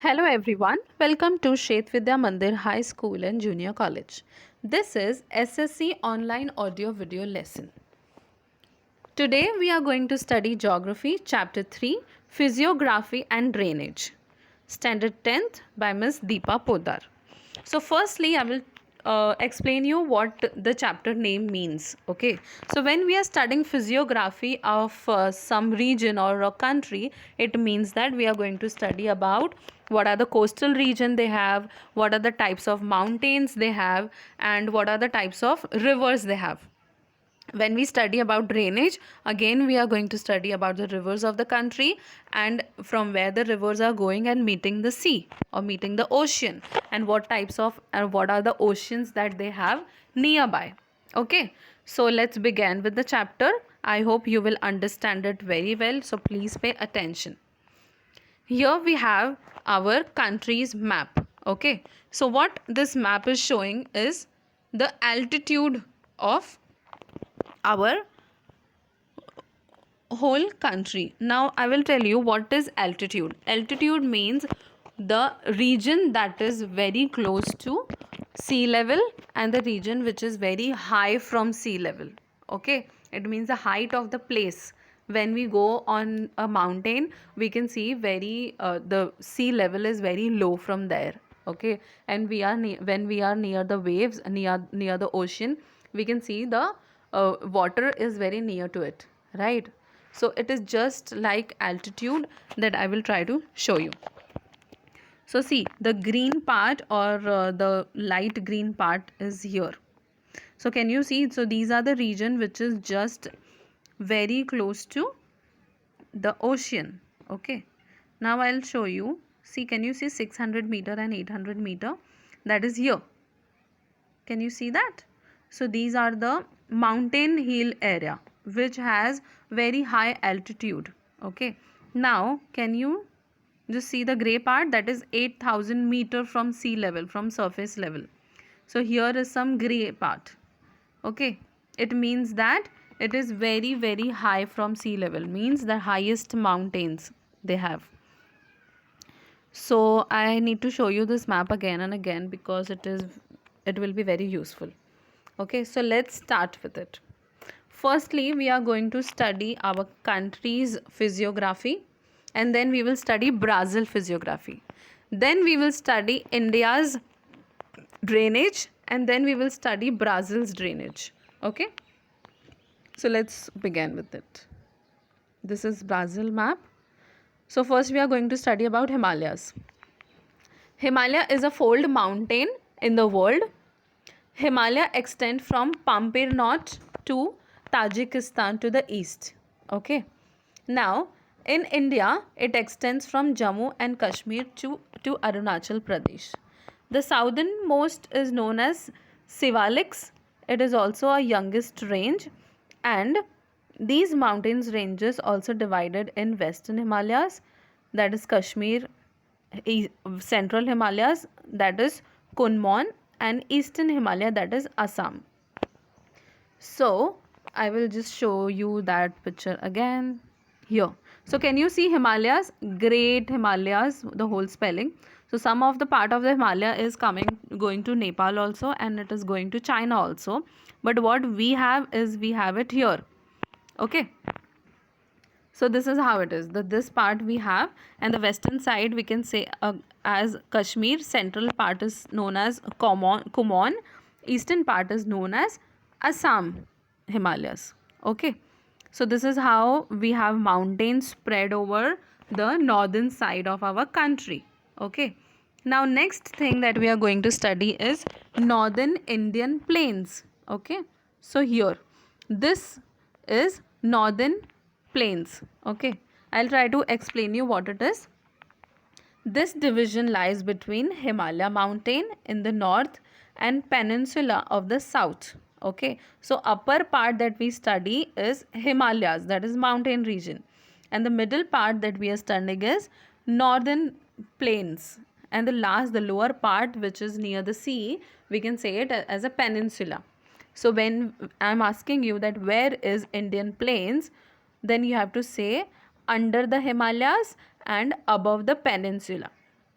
Hello everyone, welcome to Shet Vidya Mandir High School and Junior College. This is SSC online audio video lesson. Today we are going to study Geography Chapter 3 Physiography and Drainage. Standard 10th by Miss Deepa Podar. So firstly I will explain you what the chapter name means. Okay, so when we are studying physiography of some region or a country, it means that we are going to study about what are the coastal region they have, what are the types of mountains they have, and what are the types of rivers they have. When we study about drainage, again we are going to study about the rivers of the country and from where the rivers are going and meeting the sea or meeting the ocean, and what types of and what are the oceans that they have nearby. Okay, so let's begin with the chapter. I hope you will understand it very well, so please pay attention. Here we have our country's map. Okay, so what this map is showing is the altitude of our whole country. Now I will tell you what is altitude. Altitude means the region that is very close to sea level and the region which is very high from sea level. Okay, it means the height of the place. When we go on a mountain, we can see the sea level is very low from there. Okay, and when we are near the waves, near the ocean, we can see the water is very near to it, right? So it is just like altitude that I will try to show you. So see, the green part or the light green part is here. So can you see? So these are the region which is just very close to the ocean. Okay, now I'll show you. See, can you see 600 meter and 800 meter? That is here. Can you see that? So these are the mountain hill area which has very high altitude. Okay, now can you just see the gray part? That is 8,000 meter from sea level, from surface level. So here is some gray part. Okay, it means that it is very high from sea level, means the highest mountains they have. So I need to show you this map again and again because it will be very useful. Okay, so let's start with it. Firstly, we are going to study our country's physiography, and then we will study Brazil physiography. Then we will study India's drainage, and then we will study Brazil's drainage. Okay, so let's begin with it. This is Brazil map. So first we are going to study about Himalayas. Himalaya is a fold mountain in the world. Himalaya extend from Pamir North to Tajikistan to the east. Okay. Now, in India, it extends from Jammu and Kashmir to Arunachal Pradesh. The southernmost is known as Sivaliks. It is also a youngest range, and these mountains ranges also divided in Western Himalayas, that is Kashmir, Central Himalayas, that is Kunmon, and Eastern Himalaya, that is Assam. So I will just show you that picture again here. So can you see Himalayas? Great Himalayas, the whole spelling. So some of the part of the Himalaya is going to Nepal also, and it is going to China also. But what we have is we have it here. Okay. So this is how it is. This part we have, and the western side we can say as Kashmir. Central part is known as Kumon. Eastern part is known as Assam Himalayas. Okay. So this is how we have mountains spread over the northern side of our country. Okay. Now next thing that we are going to study is northern Indian plains. Okay. So here, this is northern plains. Okay, I'll try to explain you what it is. This division lies between Himalaya mountain in the north and peninsula of the south. Okay, so upper part that we study is Himalayas, that is mountain region, and the middle part that we are studying is northern plains, and the lower part which is near the sea, we can say it as a peninsula. So when I'm asking you that where is Indian plains, then you have to say under the Himalayas and above the peninsula.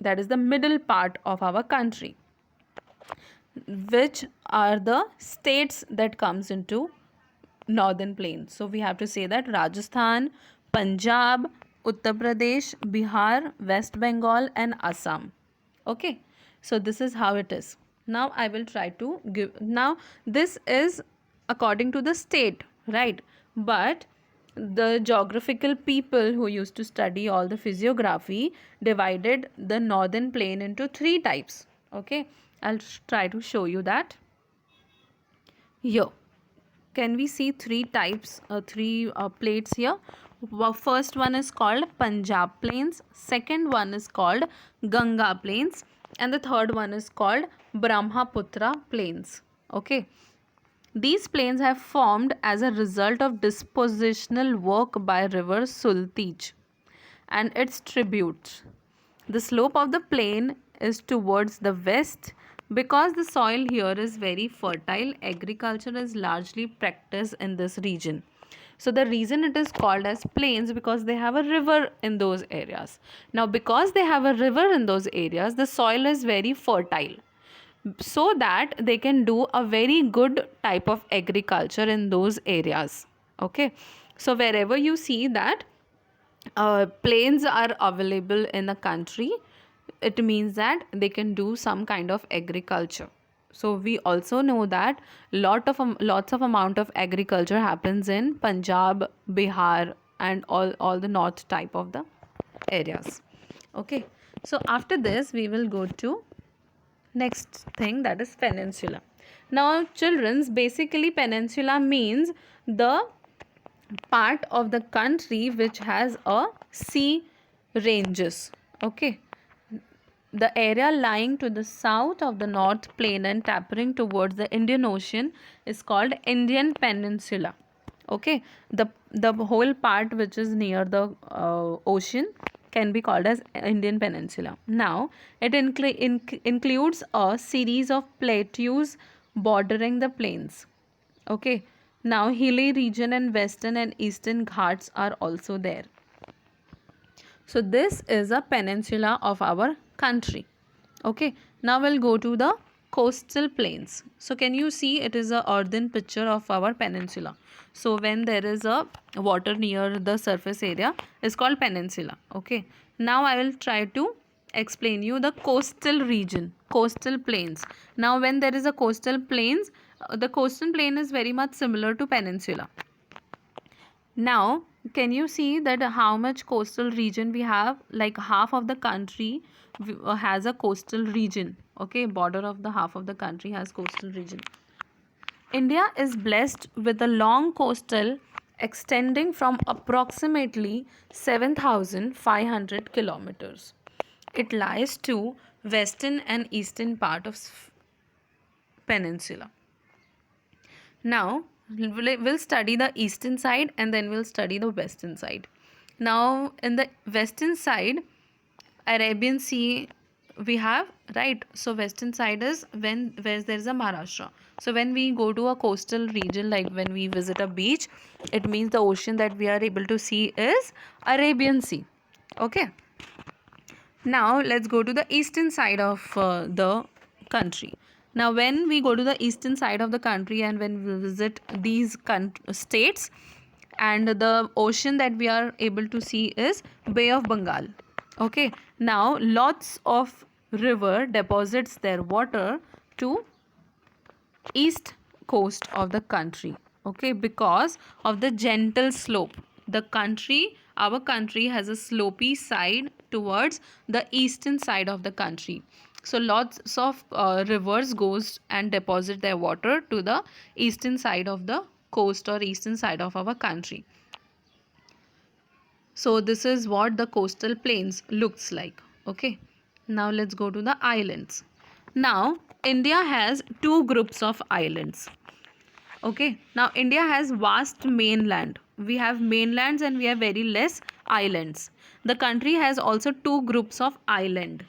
that is the middle part of our country, which are the states that comes into northern plains. So we have to say that Rajasthan, Punjab, Uttar Pradesh, Bihar, West Bengal and Assam. Okay, so this is how it is. Now I will try to give, now this is according to the state, right? But the geographical people who used to study all the physiography divided the northern plain into three types. Okay, I'll try to show you that here. Can we see three types, three plates here? First one is called Punjab plains, second one is called Ganga plains, and the third one is called Brahmaputra plains. Okay, these plains have formed as a result of dispositional work by river Sultij and its tributes. The slope of the plain is towards the west. Because the soil here is very fertile, agriculture is largely practiced in this region. So the reason it is called as plains, because they have a river in those areas. Now because they have a river in those areas, the soil is very fertile, so that they can do a very good type of agriculture in those areas. Okay, so wherever you see that plains are available in a country, it means that they can do some kind of agriculture. So we also know that lots of amount of agriculture happens in Punjab, Bihar and all the north type of the areas. Okay, so after this we will go to next thing, that is peninsula. Now children's, basically peninsula means the part of the country which has a sea ranges. Okay, the area lying to the south of the North Plain and tapering towards the Indian Ocean is called Indian Peninsula. Okay, the whole part which is near the ocean can be called as Indian Peninsula. Now it includes a series of plateaus bordering the plains. Okay, now hilly region and western and eastern ghats are also there. So this is a peninsula of our country. Okay, now we'll go to the coastal plains. So can you see, it is a earthen picture of our peninsula. So when there is a water near the surface area, is called peninsula. Okay, now I will try to explain you the coastal region, coastal plains. Now when there is a coastal plains, the coastal plain is very much similar to peninsula. Now can you see that how much coastal region we have? Like half of the country has a coastal region. Okay, border of the half of the country has coastal region. India is blessed with a long coastal extending from approximately 7,500 kilometers. It lies to western and eastern part of peninsula. Now we'll study the eastern side and then we'll study the western side. Now in the western side, Arabian Sea we have, right? So western side is where there is a Maharashtra. So when we go to a coastal region, like when we visit a beach, it means the ocean that we are able to see is Arabian Sea. Okay, now let's go to the eastern side of the country. Now when we go to the eastern side of the country and when we visit these states, and the ocean that we are able to see is Bay of Bengal. Okay, now lots of river deposits their water to east coast of the country. Okay, because of the gentle slope, the country, our country has a slopy side towards the eastern side of the country. So lots of rivers goes and deposit their water to the eastern side of the coast or eastern side of our country. So this is what the coastal plains looks like. Okay, now let's go to the islands. Now India has two groups of islands. Okay, now India has vast mainland. We have mainlands and we have very less islands. The country has also two groups of island.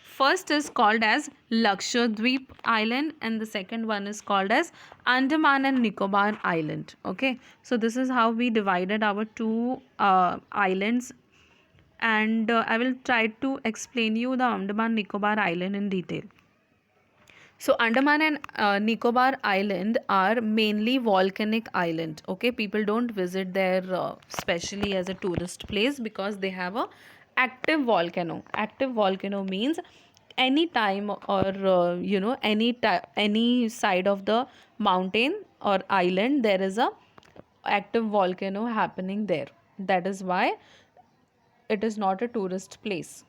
First is called as Lakshadweep Island and the second one is called as Andaman and Nicobar Island. Okay, so this is how we divided our two islands and I will try to explain you the Andaman Nicobar Island in detail. So Andaman and Nicobar Island are mainly volcanic island. Okay, people don't visit there specially as a tourist place because they have a active volcano. Active volcano means any time or any side of the mountain or island there is a active volcano happening there. That is why it is not a tourist place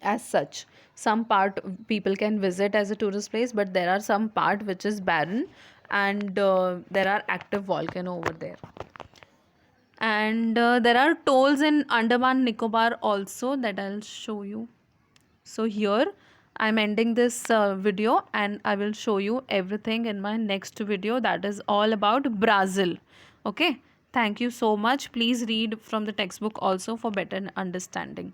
as such. Some part people can visit as a tourist place, but there are some part which is barren, and there are active volcano over there. And there are tolls in Andaman Nicobar also that I'll show you. So here I'm ending this video, and I will show you everything in my next video, that is all about Brazil. Okay, thank you so much. Please read from the textbook also for better understanding.